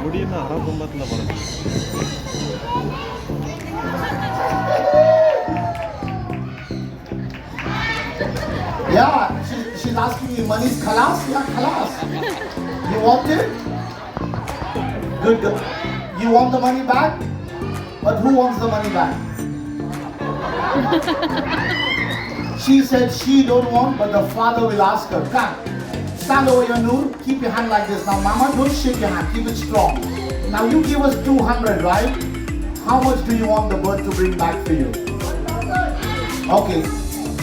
முடியும்னா அரை கும்பத்தில் பிறகு Yeah, she's asking me money's khalas? Yeah, khalas. You want it? Good, good. You want the money back? But who wants the money back? She said she don't want, but the father will ask her. Come, stand over your Noor. Keep your hand like this. Now, Mama, don't shake your hand. Keep it strong. Now, you give us 200, right? How much do you want the bird to bring back for you? Okay.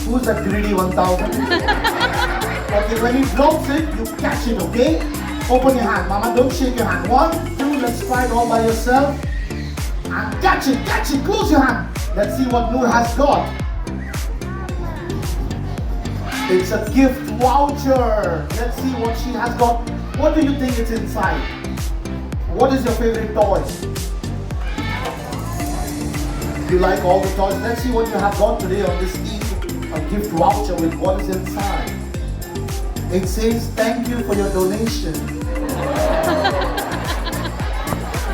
Who's that greedy 1,000? Okay, when he drops it, you catch it, okay? Open your hand. Mama, don't shake your hand. 1, 2, let's try it all by yourself. And catch it, catch it. Close your hand. Let's see what Noor has got. It's a gift voucher. Let's see what she has got. What do you think is inside? What is your favorite toy? You like all the toys? Let's see what you have got today on this Eid. A gift voucher with what is inside. It says, thank you for your donation.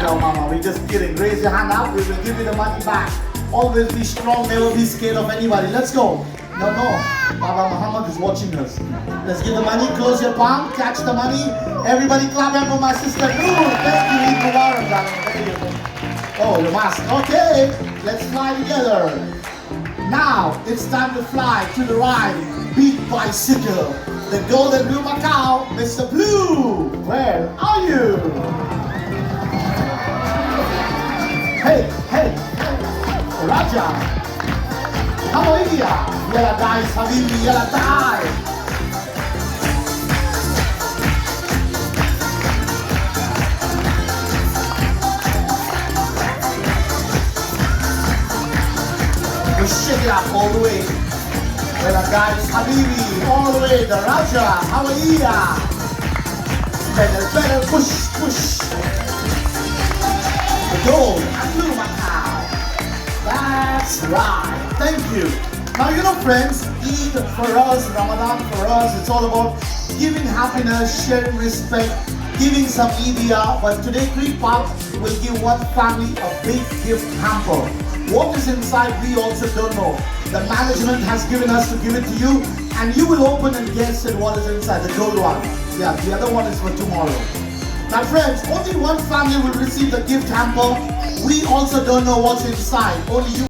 No, Mama, we're just kidding. Raise your hand up, we will give you the money back. Always be strong, never be scared of anybody. Let's go. No, no. Baba Muhammad is watching us. Let's give the money, close your palm, catch the money. Everybody clap hand for my sister. Noor. Thank you, Eid Mubarak, darling. There you go. Oh, your mask. Okay, let's fly together. Now, it's time to fly to the right. Big bicycle. The Golden Blue Macau, Mr. Blue. Where are you? Hey, hey, hey. Raja. How are you? Yalla guys, Habibi, yalla die. Shake it up all the way. Well, guys, Habibi, all the way. The Raja, Hawaii. Better, better, push, push. The gold, Blue Macau. That's right. Thank you. Now, you know, friends, Eid for us, Ramadan for us, it's all about giving happiness, sharing respect, giving some Eidiyah. But today, Creek Park will give one family a big gift hamper. What is inside, we also don't know. The management has given us to give it to you, and you will open and guess at what is inside, the gold one. Yeah, the other one is for tomorrow. Now friends, only one family will receive the gift hamper. We also don't know what's inside. Only you